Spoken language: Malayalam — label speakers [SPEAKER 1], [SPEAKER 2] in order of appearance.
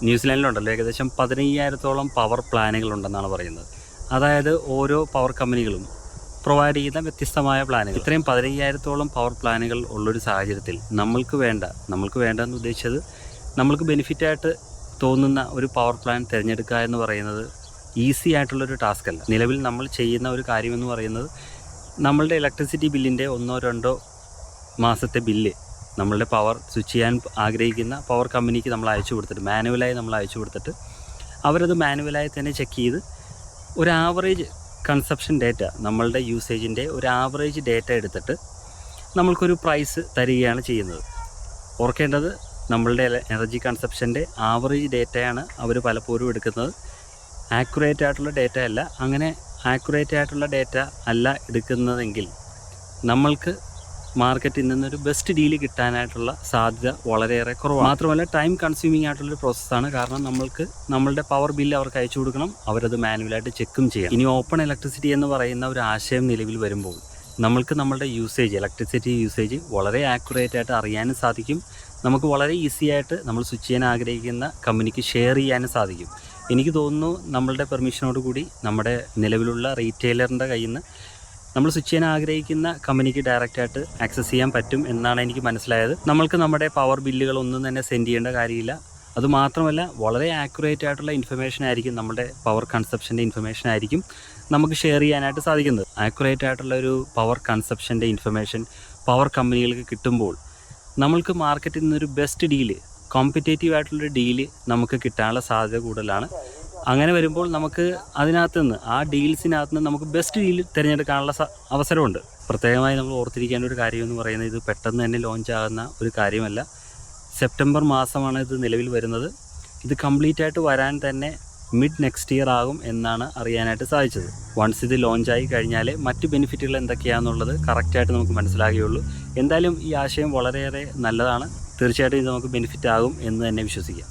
[SPEAKER 1] ന്യൂസിലാൻഡിലുണ്ടല്ലോ ഏകദേശം 15,000-ഓളം പവർ പ്ലാനുകളുണ്ടെന്നാണ് പറയുന്നത്. അതായത് ഓരോ പവർ കമ്പനികളും പ്രൊവൈഡ് ചെയ്യുന്ന വ്യത്യസ്തമായ പ്ലാനുകൾ. ഇത്രയും 15,000-ഓളം പവർ പ്ലാനുകൾ ഉള്ളൊരു സാഹചര്യത്തിൽ നമ്മൾക്ക് വേണ്ടതെന്ന് ഉദ്ദേശിച്ചത് നമ്മൾക്ക് ബെനിഫിറ്റായിട്ട് തോന്നുന്ന ഒരു പവർ പ്ലാൻ തിരഞ്ഞെടുക്കുക എന്ന് പറയുന്നത് ഈസി ആയിട്ടുള്ളൊരു ടാസ്ക് അല്ല. നിലവിൽ നമ്മൾ ചെയ്യുന്ന ഒരു കാര്യമെന്ന് പറയുന്നത് നമ്മളുടെ ഇലക്ട്രിസിറ്റി ബില്ലിൻ്റെ 1-2 മാസത്തെ ബില്ല് നമ്മളുടെ പവർ സ്വിച്ച് ചെയ്യാൻ ആഗ്രഹിക്കുന്ന പവർ കമ്പനിക്ക് നമ്മൾ അയച്ചു കൊടുത്തിട്ട് അവരത് മാനുവലായി തന്നെ ചെക്ക് ചെയ്ത് ഒരു ആവറേജ് കൺസപ്ഷൻ ഡേറ്റ, നമ്മളുടെ യൂസേജിൻ്റെ ഒരു ആവറേജ് ഡേറ്റ എടുത്തിട്ട് നമ്മൾക്കൊരു പ്രൈസ് തരികയാണ് ചെയ്യുന്നത്. ഓർക്കേണ്ടത് നമ്മളുടെ എനർജി കൺസപ്ഷൻ്റെ ആവറേജ് ഡേറ്റയാണ് അവർ പലപ്പോഴും എടുക്കുന്നത്. ആക്യുറേറ്റ് ആയിട്ടുള്ള ഡേറ്റ അല്ല. അങ്ങനെ ആക്യുറേറ്റ് ആയിട്ടുള്ള ഡേറ്റ അല്ല എടുക്കുന്നതെങ്കിൽ നമ്മൾക്ക് മാർക്കറ്റിൽ നിന്നൊരു ബെസ്റ്റ് ഡീല് കിട്ടാനായിട്ടുള്ള സാധ്യത വളരെയേറെ കുറവാണ്. മാത്രമല്ല ടൈം കൺസ്യൂമിങ് ആയിട്ടുള്ളൊരു പ്രോസസ്സാണ്. കാരണം നമ്മളുടെ പവർ ബില്ല് അവർക്ക് അയച്ചു കൊടുക്കണം, അവരത് മാനുവലായിട്ട് ചെക്കും ചെയ്യണം. ഇനി ഓപ്പൺ ഇലക്ട്രിസിറ്റി എന്ന് പറയുന്ന ഒരു ആശയം നിലവിൽ വരുമ്പോൾ നമ്മൾക്ക് നമ്മളുടെ ഇലക്ട്രിസിറ്റി യൂസേജ് വളരെ ആക്യുറേറ്റ് ആയിട്ട് അറിയാനും സാധിക്കും. നമുക്ക് വളരെ ഈസി ആയിട്ട് നമ്മൾ സ്വിച്ച് ചെയ്യാൻ ആഗ്രഹിക്കുന്ന കമ്പനിക്ക് ഷെയർ ചെയ്യാനും സാധിക്കും. എനിക്ക് തോന്നുന്നു നമ്മളുടെ പെർമിഷനോട് കൂടി നമ്മുടെ നിലവിലുള്ള റീറ്റെയിലറിൻ്റെ കയ്യിൽ നിന്ന് നമ്മൾ സ്വിച്ച് ചെയ്യാൻ ആഗ്രഹിക്കുന്ന കമ്പനിക്ക് ഡയറക്റ്റായിട്ട് ആക്സസ് ചെയ്യാൻ പറ്റും എന്നാണ് എനിക്ക് മനസ്സിലായത്. നമ്മൾക്ക് നമ്മുടെ പവർ ബില്ലുകളൊന്നും തന്നെ സെൻഡ് ചെയ്യേണ്ട കാര്യമില്ല. അതുമാത്രമല്ല വളരെ ആക്യുറേറ്റ് ആയിട്ടുള്ള ഇൻഫർമേഷൻ ആയിരിക്കും, നമ്മുടെ പവർ കൺസപ്ഷൻ്റെ ഇൻഫർമേഷൻ ആയിരിക്കും നമുക്ക് ഷെയർ ചെയ്യാനായിട്ട് സാധിക്കുന്നത്. ആക്യുറേറ്റ് ആയിട്ടുള്ള ഒരു പവർ കൺസപ്ഷൻ്റെ ഇൻഫർമേഷൻ പവർ കമ്പനികൾക്ക് കിട്ടുമ്പോൾ നമ്മൾക്ക് മാർക്കറ്റിൽ നിന്നൊരു ബെസ്റ്റ് ഡീല്, കോമ്പറ്റേറ്റീവ് ആയിട്ടുള്ളൊരു ഡീല് നമുക്ക് കിട്ടാനുള്ള സാധ്യത കൂടുതലാണ്. അങ്ങനെ വരുമ്പോൾ നമുക്ക് ആ ഡീൽസിനകത്ത് നിന്ന് നമുക്ക് ബെസ്റ്റ് ഡീൽ തിരഞ്ഞെടുക്കാനുള്ള അവസരമുണ്ട്. പ്രത്യേകമായി നമ്മൾ ഓർത്തിരിക്കേണ്ട ഒരു കാര്യം എന്ന് പറയുന്നത് ഇത് പെട്ടെന്ന് തന്നെ ലോഞ്ച് ആകുന്ന ഒരു കാര്യമല്ല. സെപ്റ്റംബർ മാസമാണ് ഇത് നിലവിൽ വരുന്നത്. ഇത് കംപ്ലീറ്റ് ആയിട്ട് വരാൻ തന്നെ മിഡ് നെക്സ്റ്റ് ഇയർ ആകും എന്നാണ് അറിയാനായിട്ട് സാധിച്ചത്. വൺസ് ഇത് ലോഞ്ചായി കഴിഞ്ഞാൽ മറ്റ് ബെനിഫിറ്റുകൾ എന്തൊക്കെയാണെന്നുള്ളത് കറക്റ്റായിട്ട് നമുക്ക് മനസ്സിലാകുകയുള്ളൂ. എന്തായാലും ഈ ആശയം വളരെയേറെ നല്ലതാണ്. തീർച്ചയായിട്ടും ഇത് നമുക്ക് ബെനിഫിറ്റ് ആകും എന്ന് തന്നെ വിശ്വസിക്കാം.